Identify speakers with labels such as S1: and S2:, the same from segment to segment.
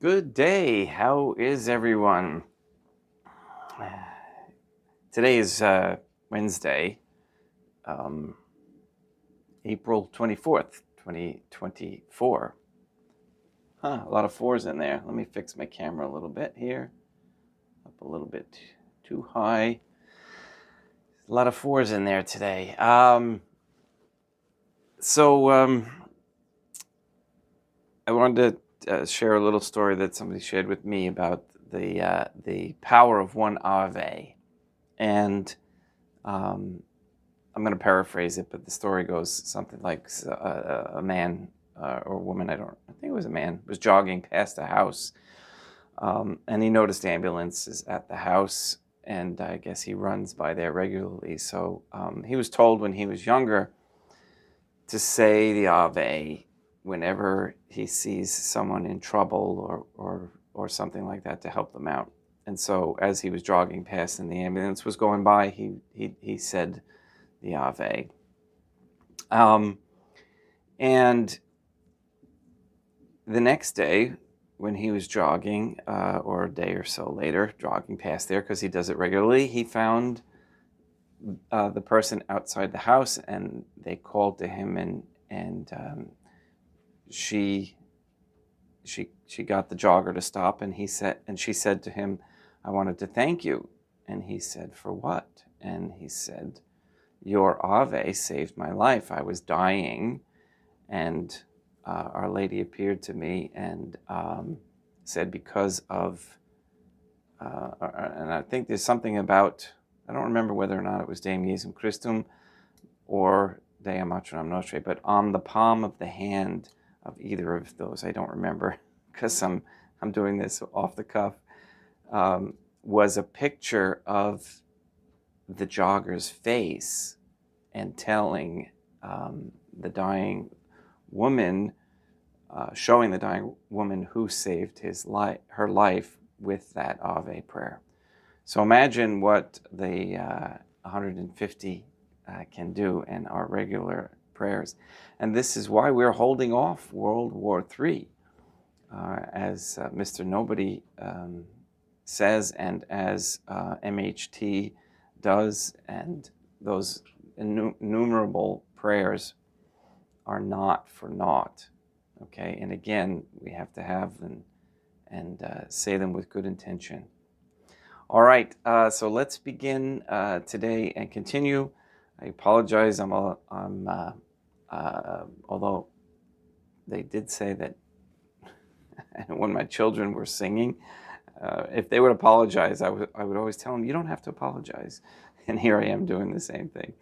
S1: Good day. How is everyone? Today is Wednesday, April 24th, 2024. A lot of fours in there. Let me fix my camera a little bit here. Up a little bit too high. A lot of fours in there today. I wanted to share a little story that somebody shared with me about the power of one Ave. And I'm going to paraphrase it, but the story goes something like a man or a woman, I think it was a man, was jogging past a house, and he noticed ambulances at the house, and I guess he runs by there regularly. So he was told when he was younger to say the Ave whenever he sees someone in trouble or something like that, to help them out. And so as he was jogging past and the ambulance was going by, he said the Ave. And the next day, when he was jogging, or a day or so later, jogging past there, because he does it regularly, he found the person outside the house, and they called to him, and she got the jogger to stop, and she said to him, "I wanted to thank you." And he said, "For what?" And he said, "Your Ave saved my life. I was dying, and Our Lady appeared to me and said, because of, and I think there's something about, I don't remember whether or not it was Deum Jesum Christum or Deum Atronam Nostre, but on the palm of the hand of either of those, I don't remember because I'm doing this off the cuff, was a picture of the jogger's face and telling the dying woman, showing the dying woman who saved her life with that Ave prayer. So imagine what the 150 can do in our regular prayers. And this is why we're holding off World War III, as Mr. Nobody says, and as MHT does, and those innumerable prayers are not for naught. Okay, and again, we have to have them and say them with good intention. All right, so let's begin today and continue. I apologize. Although they did say that when my children were singing, if they would apologize, I would always tell them, "You don't have to apologize." And here I am doing the same thing.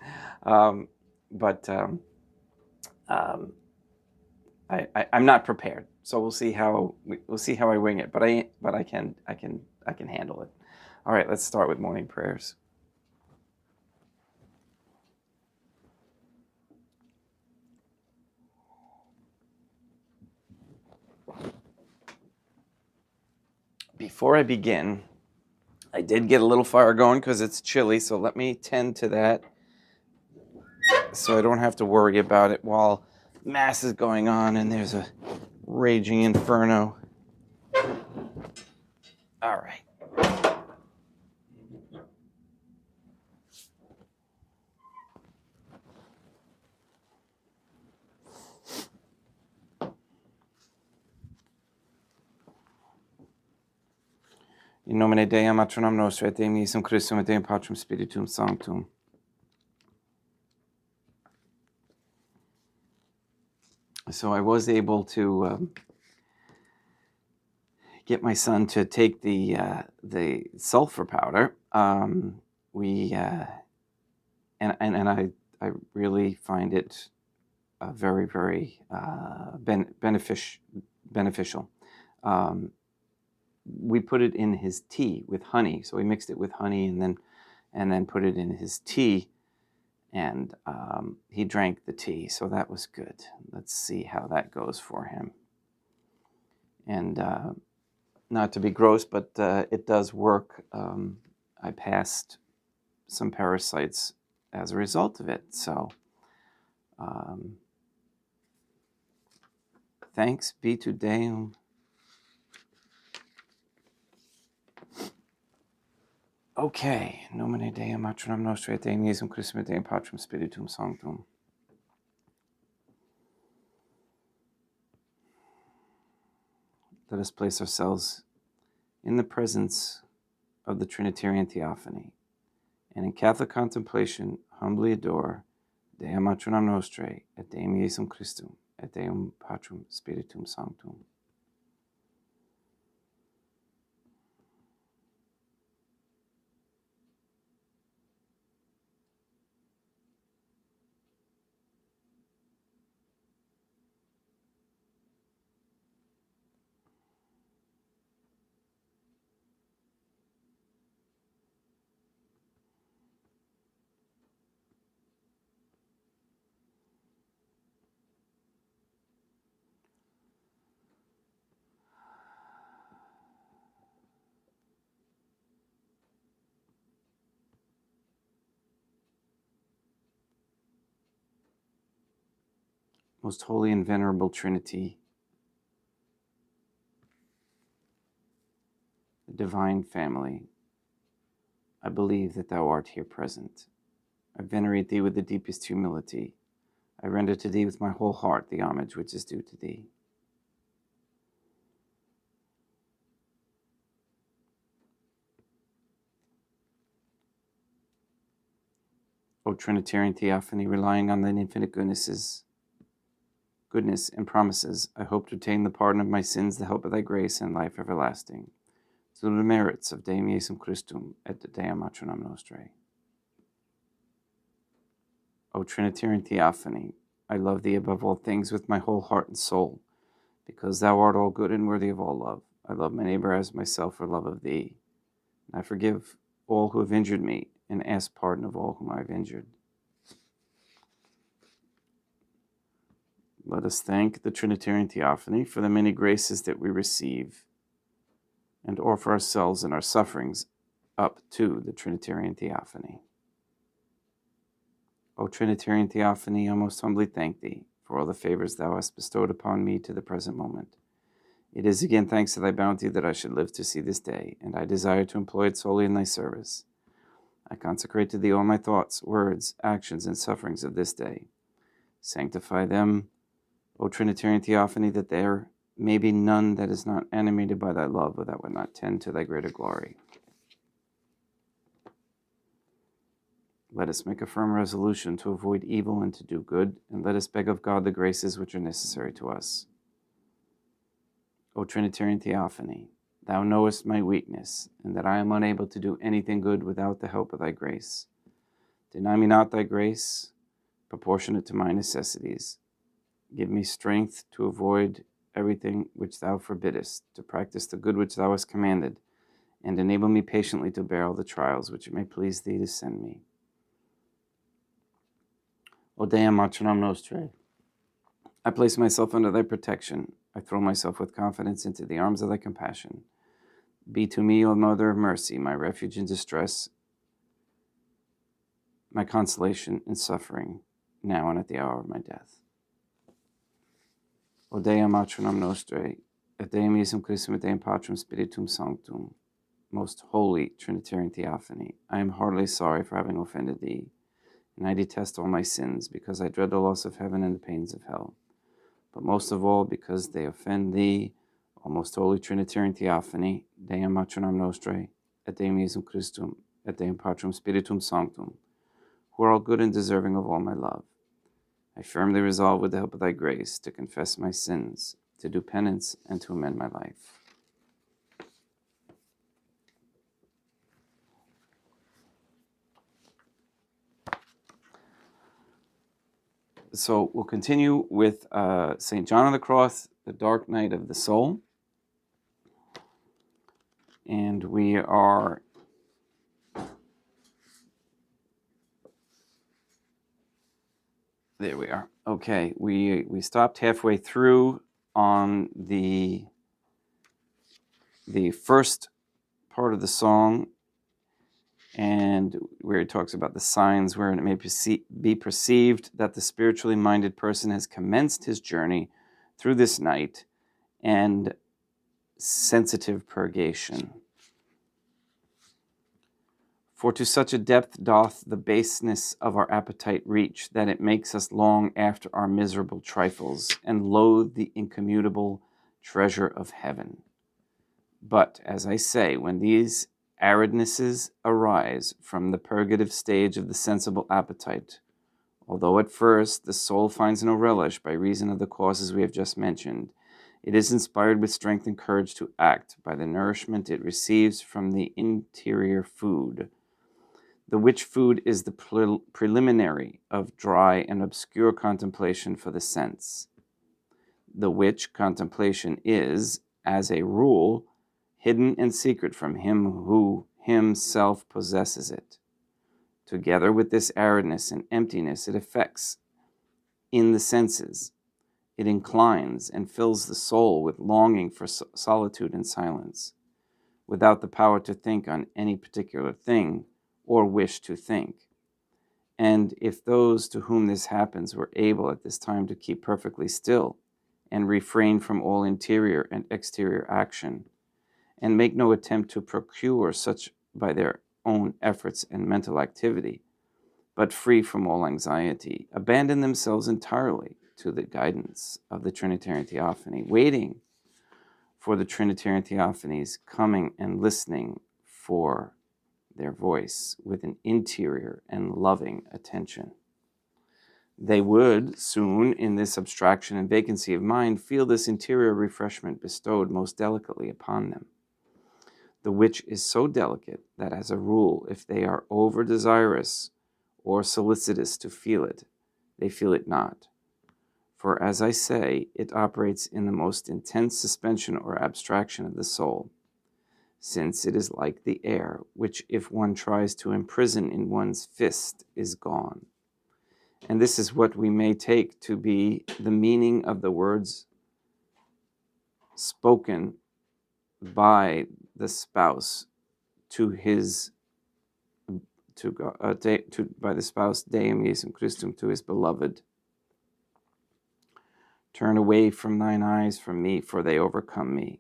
S1: I'm not prepared, so we'll see how I wing it. But I can handle it. All right, let's start with morning prayers. Before I begin, I did get a little fire going because it's chilly, so let me tend to that so I don't have to worry about it while Mass is going on and there's a raging inferno. All right. In nomine Deum Atronam Nostre, et Deum Jesum Christum, et Deum Patrum Spiritum Sanctum. So I was able to get my son to take the sulfur powder. And I really find it very, very beneficial. We put it in his tea with honey. So we mixed it with honey and then put it in his tea, and he drank the tea. So that was good. Let's see how that goes for him. And not to be gross, but it does work. I passed some parasites as a result of it. So thanks be to Deum. Okay, nomine Dei matronam nostri et Deum Iesum Christum et Deum Patrum Spiritum Sanctum. Let us place ourselves in the presence of the Trinitarian Theophany, and in Catholic contemplation humbly adore Deum matronam nostri et Deum Iesum Christum et Deum Patrum Spiritum Sanctum. Most holy and venerable Trinity, the divine family, I believe that thou art here present. I venerate thee with the deepest humility. I render to thee with my whole heart the homage which is due to thee. O Trinitarian Theophany, relying on thine infinite goodness and promises, I hope to obtain the pardon of my sins, the help of thy grace, and life everlasting, through the merits of Deum Iesum Christum et Deum matronam nostri. O Trinitarian Theophany, I love thee above all things with my whole heart and soul, because thou art all good and worthy of all love. I love my neighbor as myself for love of thee. And I forgive all who have injured me, and ask pardon of all whom I have injured. Let us thank the Trinitarian Theophany for the many graces that we receive, and offer ourselves and our sufferings up to the Trinitarian Theophany. O Trinitarian Theophany, I most humbly thank thee for all the favors thou hast bestowed upon me to the present moment. It is again thanks to thy bounty that I should live to see this day, and I desire to employ it solely in thy service. I consecrate to thee all my thoughts, words, actions, and sufferings of this day. Sanctify them, O Trinitarian Theophany, that there may be none that is not animated by thy love, or that would not tend to thy greater glory. Let us make a firm resolution to avoid evil and to do good, and let us beg of God the graces which are necessary to us. O Trinitarian Theophany, thou knowest my weakness, and that I am unable to do anything good without the help of thy grace. Deny me not thy grace, proportionate to my necessities. Give me strength to avoid everything which thou forbiddest, to practice the good which thou hast commanded, and enable me patiently to bear all the trials which it may please thee to send me. O Deum matronam nostri, I place myself under thy protection. I throw myself with confidence into the arms of thy compassion. Be to me, O Mother of Mercy, my refuge in distress, my consolation in suffering, now and at the hour of my death. O Deum matronam nostri, et Deum Iesum Christum et Deum Patrum Spiritum Sanctum, most holy Trinitarian Theophany, I am heartily sorry for having offended thee, and I detest all my sins, because I dread the loss of heaven and the pains of hell. But most of all, because they offend thee, O most holy Trinitarian Theophany, Deum matronam nostri, et Deum Iesum Christum, et Deum Patrum Spiritum Sanctum, who are all good and deserving of all my love. I firmly resolve, with the help of thy grace, to confess my sins, to do penance, and to amend my life. So we'll continue with St. John of the Cross, the dark night of the soul. And we are there we are. Okay, we stopped halfway through on the first part of the song, and where it talks about the signs wherein it may be perceived that the spiritually minded person has commenced his journey through this night, and sensitive purgation. For to such a depth doth the baseness of our appetite reach, that it makes us long after our miserable trifles, and loathe the incommutable treasure of heaven. But, as I say, when these aridnesses arise from the purgative stage of the sensible appetite, although at first the soul finds no relish by reason of the causes we have just mentioned, it is inspired with strength and courage to act by the nourishment it receives from the interior food, the which food is the preliminary of dry and obscure contemplation for the sense, the which contemplation is, as a rule, hidden and secret from him who himself possesses it. Together with this aridness and emptiness it affects in the senses. It inclines and fills the soul with longing for solitude and silence, without the power to think on any particular thing or wish to think. And if those to whom this happens were able at this time to keep perfectly still and refrain from all interior and exterior action, and make no attempt to procure such by their own efforts and mental activity, but free from all anxiety, abandon themselves entirely to the guidance of the Trinitarian Theophany, waiting for the Trinitarian Theophany's coming and listening for their voice with an interior and loving attention, they would soon, in this abstraction and vacancy of mind, feel this interior refreshment bestowed most delicately upon them, the which is so delicate that, as a rule, if they are over desirous or solicitous to feel it, they feel it not. For, as I say, it operates in the most intense suspension or abstraction of the soul, since it is like the air, which if one tries to imprison in one's fist is gone. And this is what we may take to be the meaning of the words spoken by the spouse by the spouse Deum Iesum Christum to his beloved. Turn away from thine eyes from me, for they overcome me.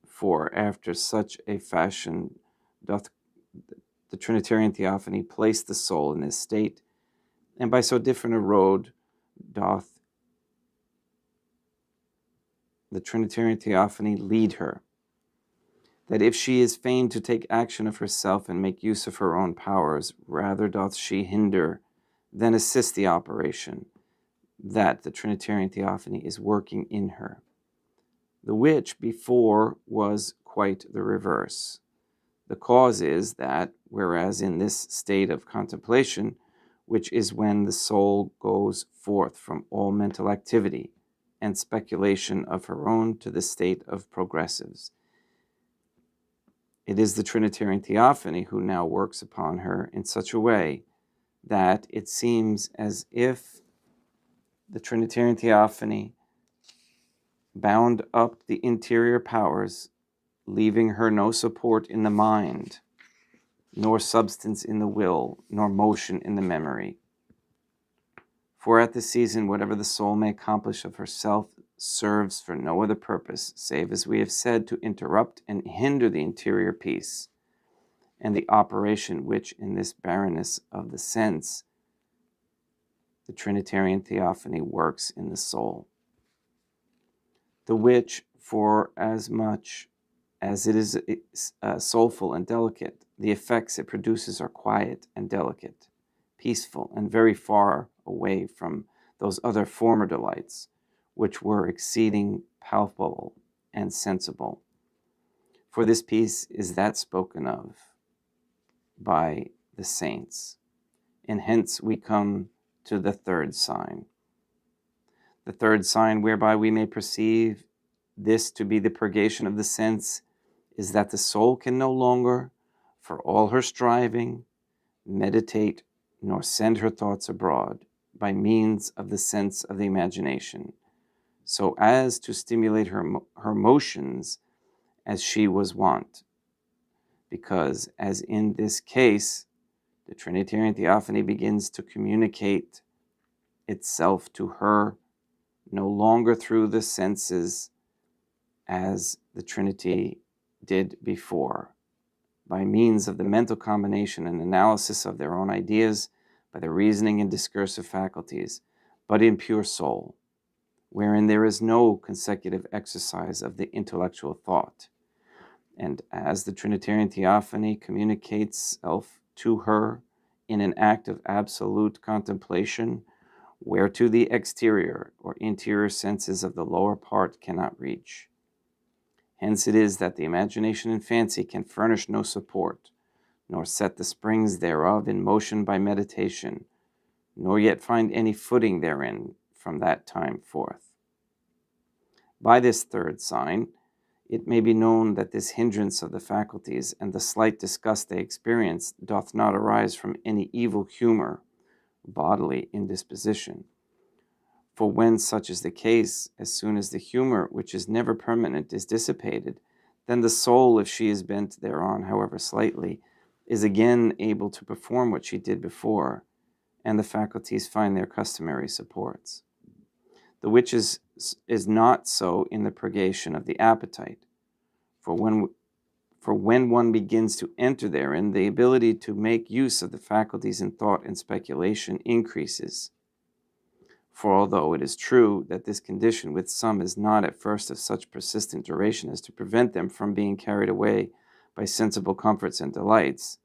S1: For after such a fashion doth the Trinitarian Theophany place the soul in this state, and by so different a road doth the Trinitarian Theophany lead her, that if she is fain to take action of herself and make use of her own powers, rather doth she hinder than assist the operation that the Trinitarian Theophany is working in her, the which before was quite the reverse. The cause is that, whereas in this state of contemplation, which is when the soul goes forth from all mental activity and speculation of her own to the state of progressives, it is the Trinitarian Theophany who now works upon her in such a way that it seems as if the Trinitarian Theophany bound up the interior powers, leaving her no support in the mind, nor substance in the will, nor motion in the memory. For at this season, whatever the soul may accomplish of herself serves for no other purpose, save, as we have said, to interrupt and hinder the interior peace, and the operation which, in this barrenness of the sense, the Trinitarian Theophany works in the soul, the which, for as much as it is soulful and delicate, the effects it produces are quiet and delicate, peaceful, and very far away from those other former delights, which were exceeding palpable and sensible. For this peace is that spoken of by the saints. And hence we come to the third sign. The third sign whereby we may perceive this to be the purgation of the sense is that the soul can no longer, for all her striving, meditate nor send her thoughts abroad by means of the sense of the imagination, so as to stimulate her motions as she was wont. Because, as in this case, the Trinitarian Theophany begins to communicate itself to her no longer through the senses as the Trinity did before, by means of the mental combination and analysis of their own ideas, by the reasoning and discursive faculties, but in pure soul, wherein there is no consecutive exercise of the intellectual thought. And as the Trinitarian Theophany communicates itself to her in an act of absolute contemplation, whereto the exterior or interior senses of the lower part cannot reach. Hence it is that the imagination and fancy can furnish no support, nor set the springs thereof in motion by meditation, nor yet find any footing therein from that time forth. By this third sign, it may be known that this hindrance of the faculties and the slight disgust they experience doth not arise from any evil humor, bodily indisposition. For when such is the case, as soon as the humor, which is never permanent, is dissipated, then the soul, if she is bent thereon, however slightly, is again able to perform what she did before, and the faculties find their customary supports. The which is not so in the purgation of the appetite. For when one begins to enter therein, the ability to make use of the faculties in thought and speculation increases. For although it is true that this condition with some is not at first of such persistent duration as to prevent them from being carried away by sensible comforts and delights,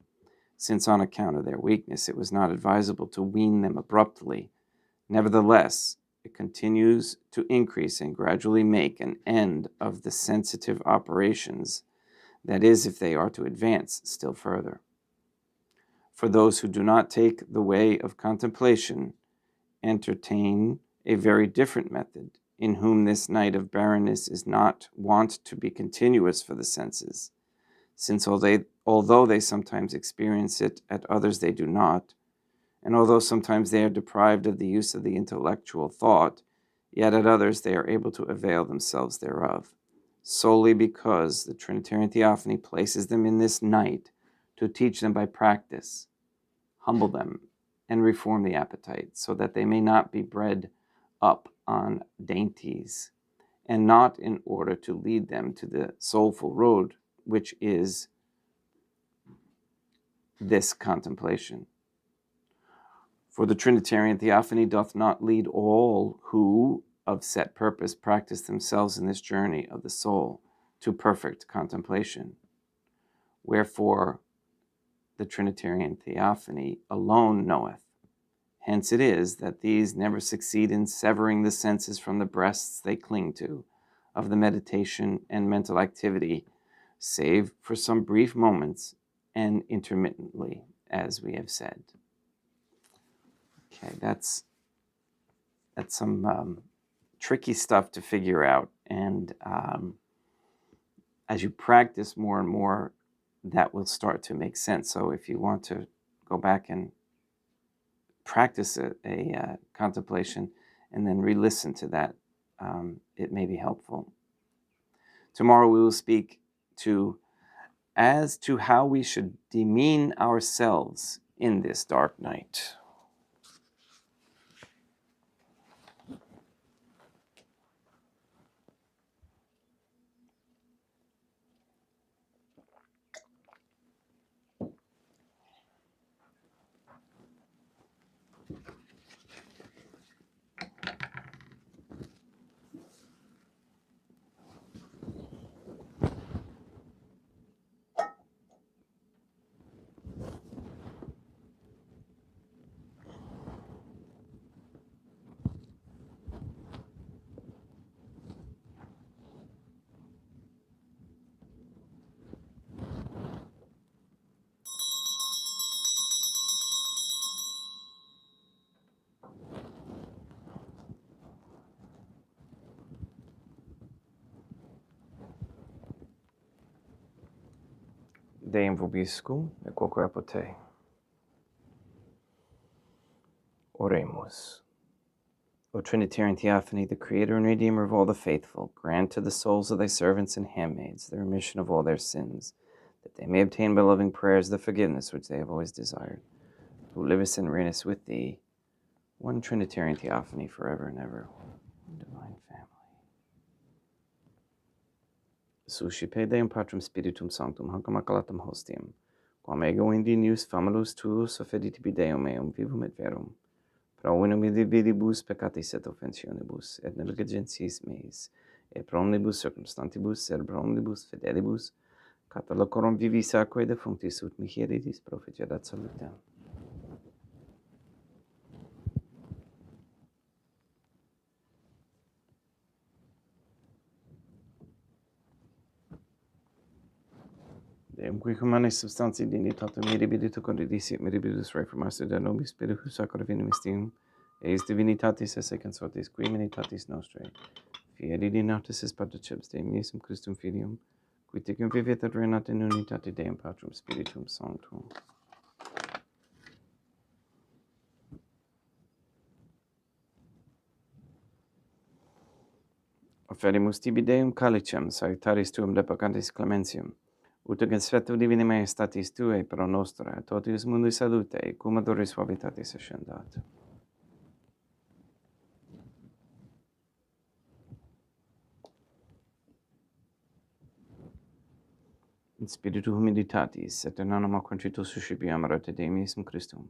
S1: since on account of their weakness it was not advisable to wean them abruptly, nevertheless it continues to increase and gradually make an end of the sensitive operations, that is, if they are to advance still further. For those who do not take the way of contemplation entertain a very different method, in whom this night of barrenness is not wont to be continuous for the senses, since although they sometimes experience it, at others they do not, and although sometimes they are deprived of the use of the intellectual thought, yet at others they are able to avail themselves thereof, solely because the Trinitarian Theophany places them in this night to teach them by practice, humble them, and reform the appetite, so that they may not be bred up on dainties, and not in order to lead them to the soulful road, which is this contemplation. For the Trinitarian Theophany doth not lead all who, of set purpose, practice themselves in this journey of the soul to perfect contemplation. Wherefore, the Trinitarian Theophany alone knoweth. Hence it is that these never succeed in severing the senses from the breasts they cling to, of the meditation and mental activity, save for some brief moments and intermittently, as we have said. Okay, that's some tricky stuff to figure out, and as you practice more and more, that will start to make sense. So if you want to go back and practice a contemplation and then re-listen to that, it may be helpful. Tomorrow we will speak as to how we should demean ourselves in this dark night. Deum vobiscum et quoque apote. Oremus. O Trinitarian Theophany, the Creator and Redeemer of all the faithful, grant to the souls of thy servants and handmaids the remission of all their sins, that they may obtain by loving prayers the forgiveness which they have always desired, who livest and reignest with thee, one Trinitarian Theophany, forever and ever, one divine family. Suscipe Deum Patrum Spiritum Sanctum, hanc immaculatum hostium, quam ego indinius famulus tuus offeditibi Deum meum vivum et verum, pro unum individibus peccatis et offensionibus, et negligencies meis, et pro omnibus circumstantibus, et pro omnibus fidelibus, catalocorum vivis aquae defunctis ut mihi eridis proficerat salutem. Deum qui humanis substantii dignitatem mirabilitu condidisi et mirabilis reformaster de nobis spiritus sacra vinimistimum, eis divinitatis esse consortis qui minitatis nostrae, fieri dinatis particips Deum Iesum Christum Filium, qui tecum vivet et reinat in unitate Deum Patrum Spiritum Sanctum. Offerimus tibi Deum calicem, salutaris tuum deprecantis clementium, ut conspectu divini majestatis tuae pro nostra, et totius mundi salute, cum adoris suavitatis ascendat. In spiritu humilitatis, et in anima contritus suscipiam rete Deum Iesum Christum,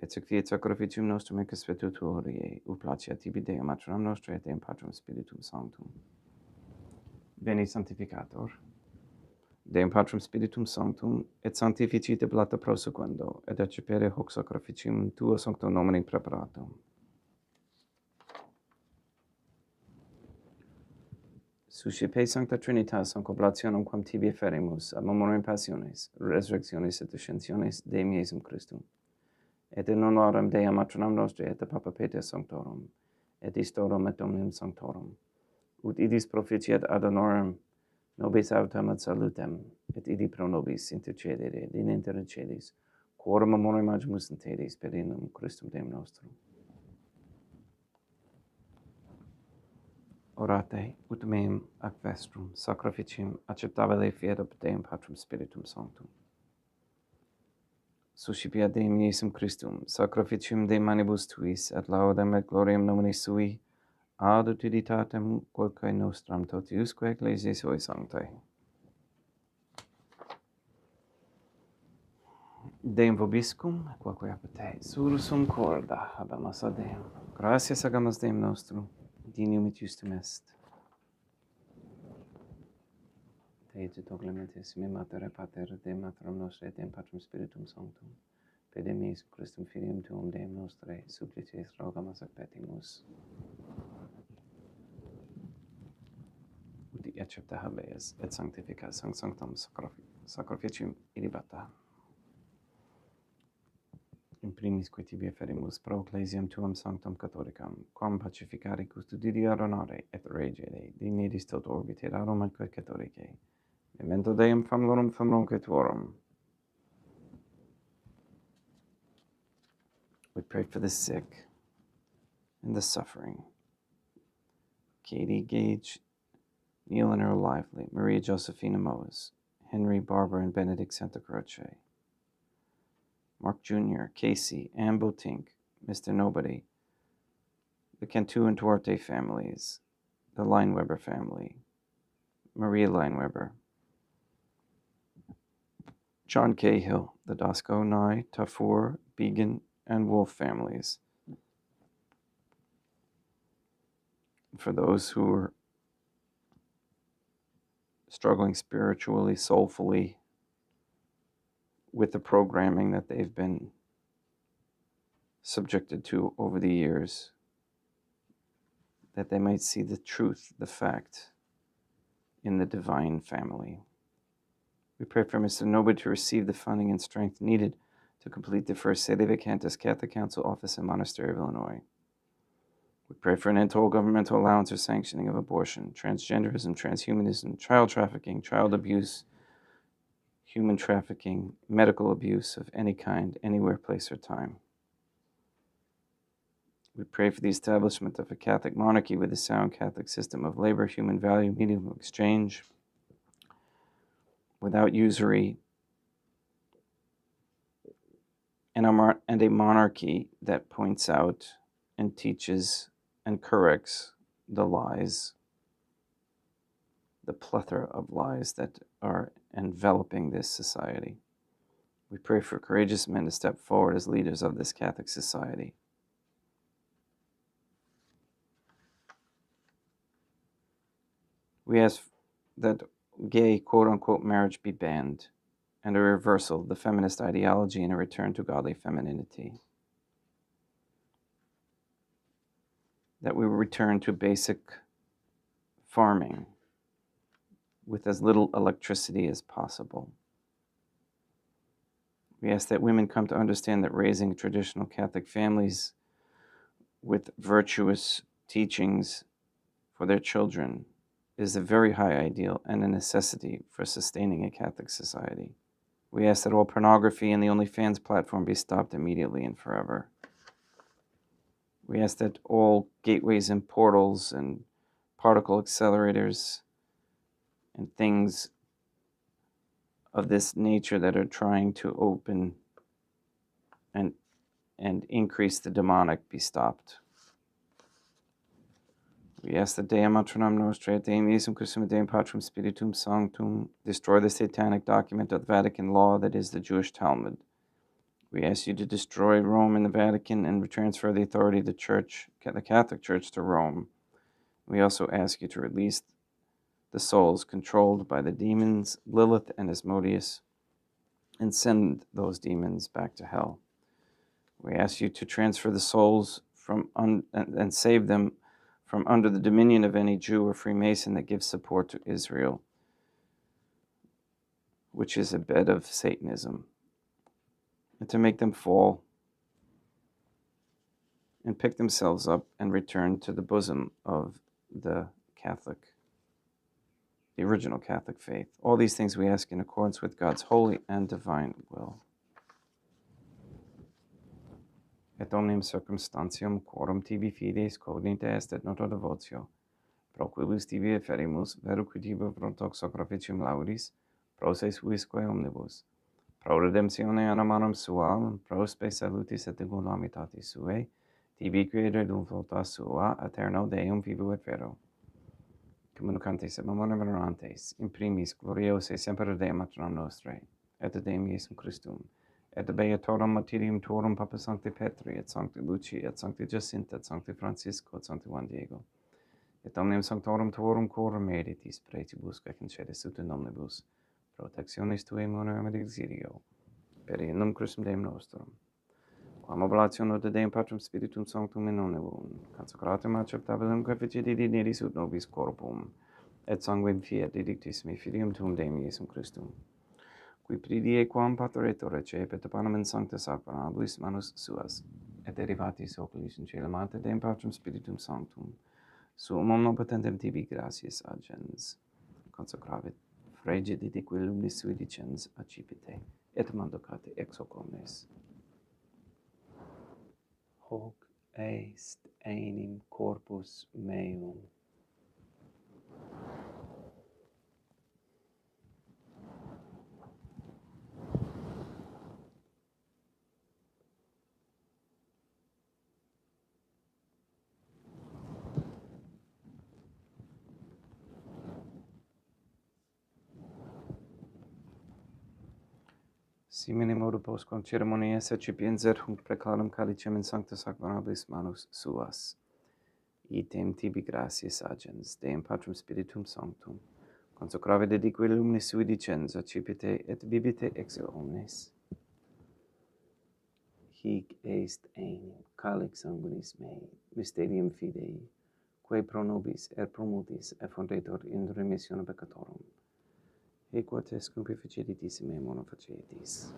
S1: et sanctifiet sacrificium nostrum et conspectu tuae, ut placeat tibi Deum maternam nostra et Deum Patrum Spiritum Sanctum. Veni sanctificator. Deum Patrum Spiritum Sanctum, et sanctificite blata prosequendo, et accepere hoc sacrificium tuo sancto nomine preparatum. Suscipe Sancta Trinitas hanc oblationem quam tibi ferimus, ab memoriam passiones, resurrectionis et ascensiones Deum Iesum Christum, et in honorem Dei maternam nostri et Papa Peter Sanctorum, et istorum et omnium Sanctorum, ut idis proficiat ad honorem nobis autem ad salutem, et idi pro nobis intercedere, in inter celis, quorum memoriam agimus in tedis per inum Christum Deum nostrum. Orate, ut meum ac vestrum sacrificium acceptabile fiat ab Deum Patrum Spiritum Sanctum. Suscipiat Deum Iesum Christum, sacrificium de manibus tuis, et laudem et gloriam nomini sui, ad utilitatem quoque nostram totiusque ecclesiae sui sanctae. Deum vobiscum, quoque apete, sursum corda, habemus ad Deum. Gratias agamus Deum nostrum, dignum et justum est. Dei et clementes, me mater et pater, Deum materam nostre et Deum Patrum Spiritum Sanctum, per Deum Iesum Christum Filium Tuum Deum Nostrae, supplices rogamus et petimus. Ut accepta habeas, et sanctifica sanctum sacrificium ilibata. In primis quae tibi ferimus pro ecclesiam tuam sanctum catholicam, quam pacificare custodiare honore et regere, dignidis tot orbite rarum atque catholicae, memento Deum famulorum famulumque tuorum. We pray for the sick and the suffering. Katie Gage, Neil and Earl Lively, Maria Josephina Mose, Henry, Barbara, and Benedict Santa Croce, Mark Jr., Casey, Ann Botink, Mr. Nobody, the Cantu and Duarte families, the Lineweber family, Maria Lineweber, John Cahill, the Dasco, Nye, Tafur, Began, and Wolf families. For those who are struggling spiritually, soulfully, with the programming that they've been subjected to over the years, that they might see the truth, the fact, in the divine family. We pray for Mr. Nobody to receive the funding and strength needed to complete the first Sede Vacantis Catholic Council office in Monastery of Illinois. We pray for an end to all governmental allowance or sanctioning of abortion, transgenderism, transhumanism, child trafficking, child abuse, human trafficking, medical abuse of any kind, anywhere, place, or time. We pray for the establishment of a Catholic monarchy with a sound Catholic system of labor, human value, medium of exchange, without usury, and a monarchy that points out and teaches and corrects the lies the plethora of lies that are enveloping this society. We pray for courageous men to step forward as leaders of this Catholic society. We ask that gay quote-unquote marriage be banned, and a reversal of the feminist ideology and a return to godly femininity. That we return to basic farming with as little electricity as possible. We ask that women come to understand that raising traditional Catholic families with virtuous teachings for their children is a very high ideal and a necessity for sustaining a Catholic society. We ask that all pornography and the OnlyFans platform be stopped immediately and forever. We ask that all gateways and portals and particle accelerators and things of this nature that are trying to open and increase the demonic be stopped. We ask that Deum Matronam Nostrae, Deum Iesum Christum, Deum Patrum Spiritum Sanctum, destroy the satanic document of the Vatican law that is the Jewish Talmud. We ask you to destroy Rome and the Vatican and transfer the authority of the Church, the Catholic Church, to Rome. We also ask you to release the souls controlled by the demons Lilith and Asmodeus and send those demons back to hell. We ask you to transfer the souls from and save them from under the dominion of any Jew or Freemason that gives support to Israel, which is a bed of Satanism, and to make them fall and pick themselves up and return to the bosom of the original Catholic faith. All these things we ask in accordance with God's holy and divine will. Et omnium circumstantium quorum tibi fides cognita est et nota devotio, pro quibus tibi eferimus, veru quitiba frontox sacrificium laudis, pro se suisque omnibus, pro redemptione animarum suam, pro spe salutis et egulamitatis suae, tibi credo dum volta sua, aeterno Deum vivo et vero. Communicantes et memone venerantes, in primis gloriose semper Deum Matronam Nostrae, et Deum Iesum Christum, et beatorum martyrium tuorum Papa Sancti Petri, et Sancti Luci, et Sancti Jacinta, et Sancti Francisco, et Sancti Juan Diego, et omnium sanctorum tuorum corum meditis, praetibus et concedes ut in omnibus, protectionis tuae monum et exilio, per innum Christum Deum nostrum, quam oblationem de Deum Patrum Spiritum Sanctum in omnibus, consecratum acceptabilem quae dineris ut nobis corpum, et sanguinem fiat dedictissimi filium tuum Deum Iesum Christum, qui pridie quam pateretur recepet panem in sancta sacramentablis manus suas, et derivatis oculis in caelum ante Deum Patrum Spiritum Sanctum, suum omnipotentem tibi gratias agens, consecravit frigid dique lumnis sui dicens accipite, et mandocate ex hoc omnes. Hoc est enim corpus meum. Simine modo postquam ceremonias accipiens hunc preclarum calicem in sancta sacramentablis manus suas. Item tibi gratias agens, Deum Patrum Spiritum Sanctum, consecrave dedique lumnis sui dicens accipite et bibite ex omnes. Hic est enim calix sanguinis mei, mysterium fidei, quae pro nobis et pro multis effundetur in remissione peccatorum. Equates cumplificitissime mono facietis.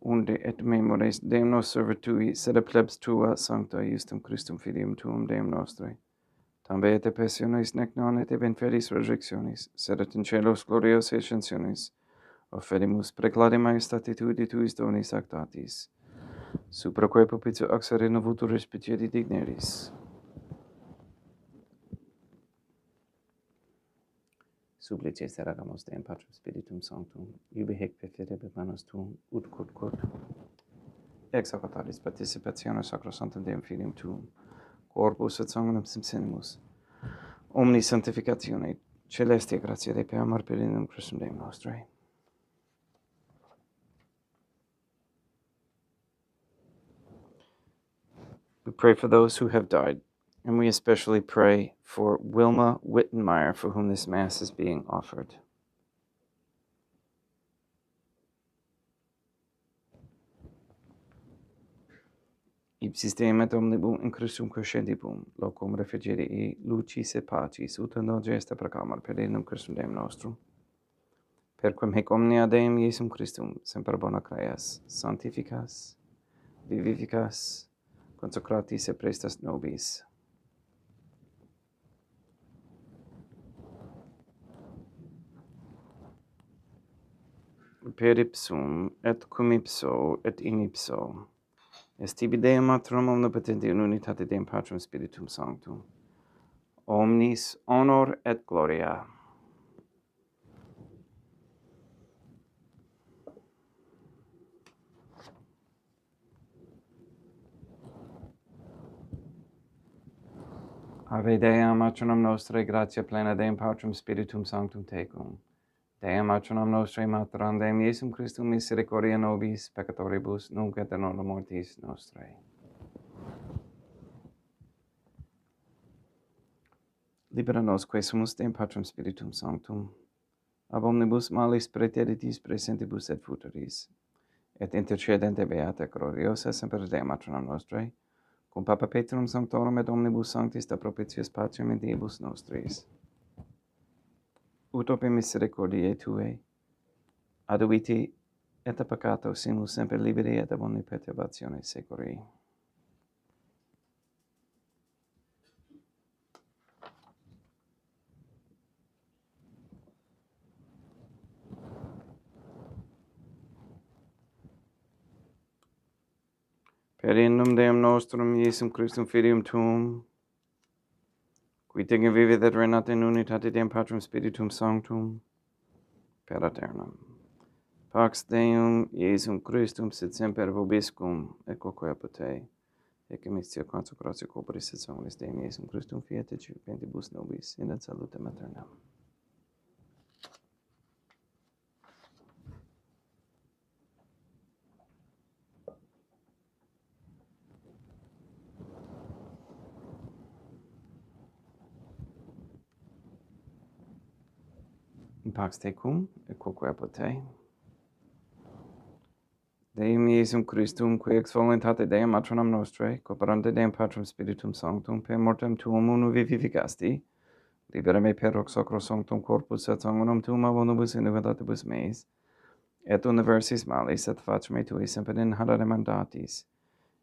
S1: Unde et memores Deum nos servitui, sed a plebs tua sancta iustum Christum filium tuum Deum nostre. Tambe et passionis nec non et in feris resurrectionis, sed et in celos gloriose ascensionis, offerimus preclare majestatitudi tuis donis actatis, supraque propitio axere novuturis petieri digneris. Supplices eragamus Deum Patrum Spiritum Sanctum, ibi hec perfide manus tuum, ut quod, ex hoc autaris participatione sacrosanctum Deum Filium tuum, corpus et sanguinem simsenimus, omni sanctificatione, celestia gratia Dei per amor per inum Christum Deum nostre. We pray for those who have died, and we especially pray for Wilma Wittenmeyer, for whom this Mass is being offered. Ipsis Deum et omnibus in Christum crescendibum, locum refugii, lucis et pacis, ut in gesta proclamar per inum Christum Deum nostrum. Perquam hec omnia Deum Iesum Christum, semper bona creas, sanctificas, vivificas, consecratis et prestas nobis. Per ipsum, et cum ipso, et in ipso, est tibi Deum Matrum omnipotenti in unitate Deum Patrum Spiritum Sanctum, omnis honor et gloria. Ave Deum, matronum nostrae, gratia plena Deum Patrum Spiritum Sanctum tecum. Deum matronum nostrae, materam Deum Iesum Christum, misericordia nobis, peccatoribus, nunc et in hora mortis nostrae. Libera nos, quae sumus Deum Patrum Spiritum Sanctum, ab omnibus malis praeteritis presentibus et futuris, et intercedente beata gloriosa semper Deum matronum nostrae, cum Papa Petrum Sanctorum et omnibus sanctis da propitius pacem in diebus nostris. Ut ope misericordiae Tuae, aduiti et a peccato simus semper liberi et ab omni perturbatione securi. Per innum Deum nostrum, Iesum Christum Filium Tuum, qui tecum vivit et reinat in unitate Deum Patrum Spiritum Sanctum, per aeternum. Pax Deum, Iesum Christum, sit semper vobiscum, et quoque apud te, ec emistio consecratio corporis et sanguinis Deum Iesum Christum fiat et jucentibus nobis, in et salutem aeternam. In pax tecum, et quoque apud te. Deum Iesum Christum, qui ex voluntate Deum matronam nostrae, cooperante Deum Patrum Spiritum Sanctum, per mortem tuum unu vivificasti, libera me per hoc sacro sanctum corpus et sanguinum tuum ab omnibus iniquitatibus meis, et universis malis, et fac me tui semper in hadere mandatis,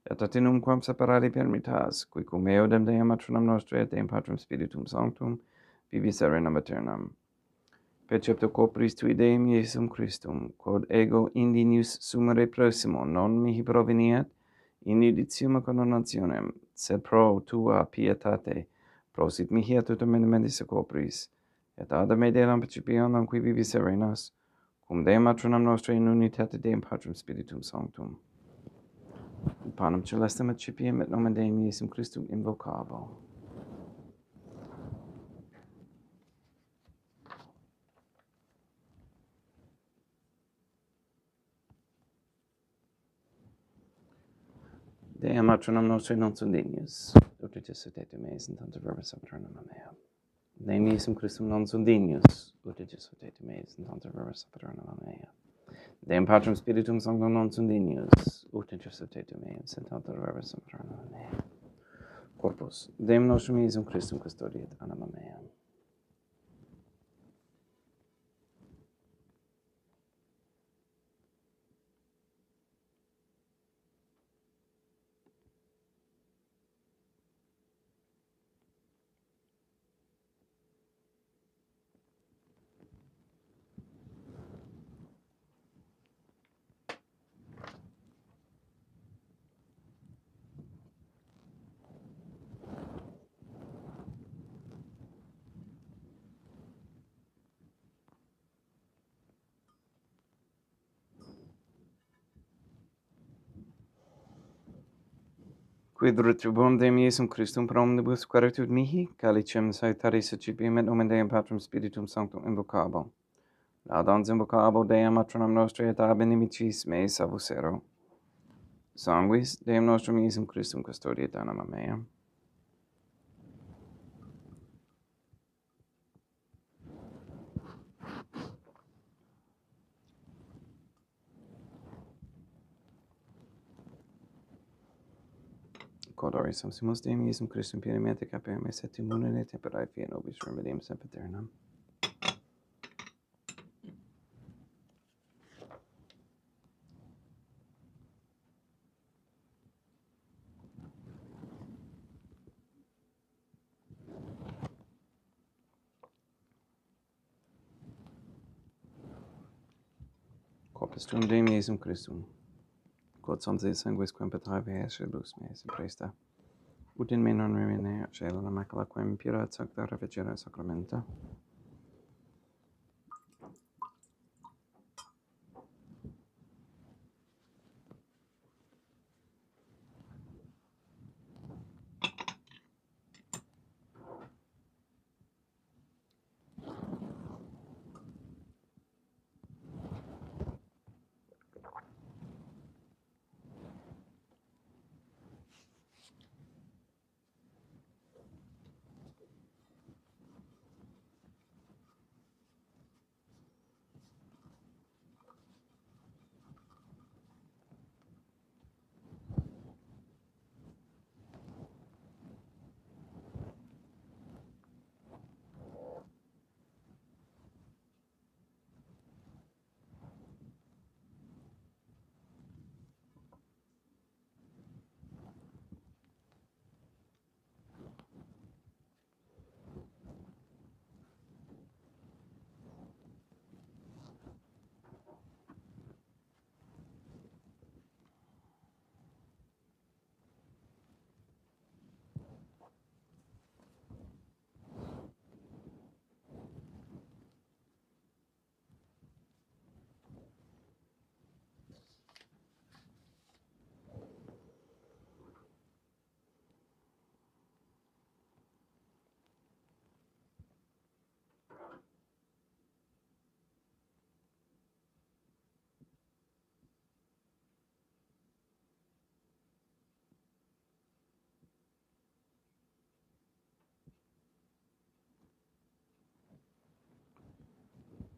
S1: et atinum quam separari permittas, qui cum eo dem Deum matronam nostrae et Deum Patrum Spiritum Sanctum, vivis arenam aeternam. Percepto corporis tui Deum Iesum Christum, quod ego indinius sumere prosimo non mihi proveniat, in judicium condonationem, sed pro tua pietate, prosit mihi et tutum mendice corporis, et ada me delam percipionum qui vivis serenas, cum Deum matronam nostrae in unitate Deum Patrum Spiritum Sanctum. Panem celestem accipiem et nomen Deum Iesum Christum invocabo. Deum matronam nostrae non sunt dignius, ut ejus et meis in tanto verbis aeternam mea. Deum Iesum Christum non sunt dignius, ut ejus et meis in tanto verbis aeternam mea. Deum Patrum Spiritum Sanctum non sunt dignius, ut ejus et meis in tanto verbis aeternam mea. Corpus Deum nostrum Iesum Christum custodiet anima mea. Quid retribuum Deum Iesum Christum per omnibus queritud mihi, calicem saitaris accipium et nomen Deum Patrum Spiritum Sanctum invocabo. Laudans invocabo Deum matronam nostri et ab inimicis meis avusero. Sanguis Deum nostrum Iesum Christum custodia et anima meam. Quod ori subsumus Deum Iesum Christum pienamente capeam et immunem et temperae fia nobis remedium sempiternam. Corpus tuum Deum Iesum Christum, quod somse sanguis quem petrae celus meis impresta, ut in me non remine celum macula quem pura et sancta reficere sacramenta.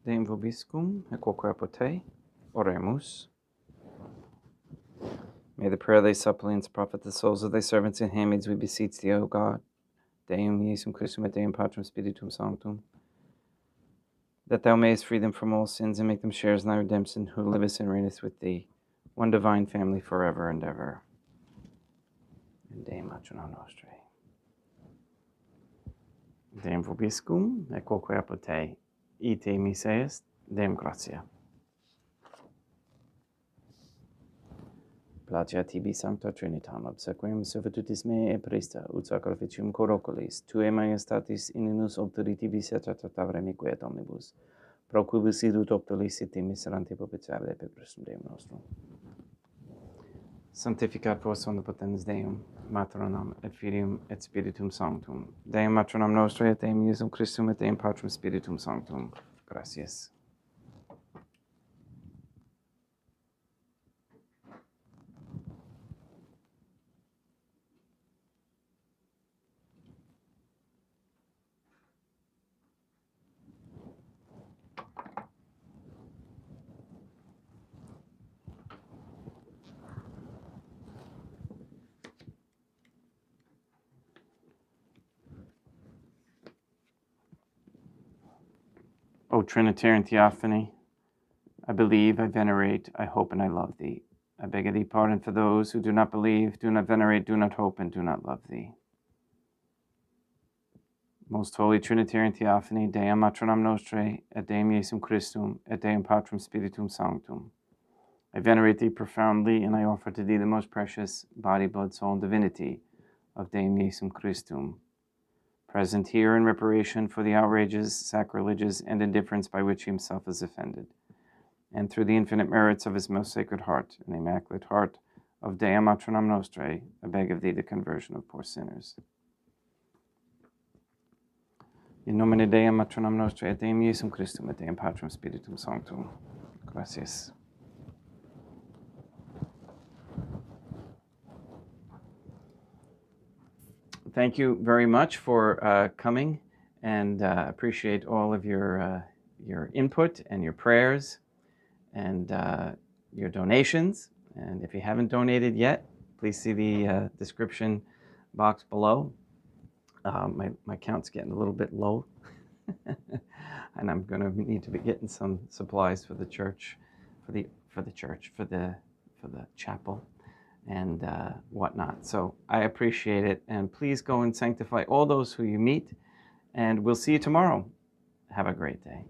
S1: Deum vobiscum, et quoque apote, oremus. May the prayer of thy suppliants profit the souls of thy servants and handmaids, we beseech thee, O God. Deum Iesum Christum et Deum Patrum Spiritum Sanctum, that thou mayest free them from all sins and make them sharers in thy redemption, who livest and reignest with thee, one divine family forever and ever. In Deum matronam nostri. Deum vobiscum, et quoque apote, ite missa est, Deum gratia. Placia tibi sancta Trinitam, obsequium servitutis mea e presta, ut sacrificium corocolis, tue majestatis in obturitibus et tratatavere mique et omnibus, pro quibus idut optulis et miserante propitiabile per Christum Deum nostrum. Sanctificat vos omnipotens Deum, matronam et filium et spiritum sanctum, Deum matronam nostri et Deum Iesum Christum et Deum Patrum Spiritum Sanctum. Gratias. O Trinitarian Theophany, I believe, I venerate, I hope, and I love thee. I beg of thee pardon for those who do not believe, do not venerate, do not hope, and do not love thee. Most Holy Trinitarian Theophany, Deum matronam nostri, et Deum Iesum Christum, et Deum Patrum Spiritum Sanctum. I venerate thee profoundly, and I offer to thee the most precious body, blood, soul, and divinity of Deum Iesum Christum, present here in reparation for the outrages, sacrileges, and indifference by which he himself is offended, and through the infinite merits of his most sacred heart and the immaculate heart of Dea Matronam Nostrae, I beg of thee the conversion of poor sinners. In nomine Dei Matronam Nostrae, et Deum Iesum Christum, et Deum Patrum Spiritum Sanctum. Gracias. Thank you very much for coming, and appreciate all of your input and your prayers and your donations. And if you haven't donated yet, please see the description box below. My count's getting a little bit low, and I'm going to need to be getting some supplies for the church, for the chapel, and whatnot. So I appreciate it, and please go and sanctify all those who you meet, and we'll see you tomorrow. Have a great day.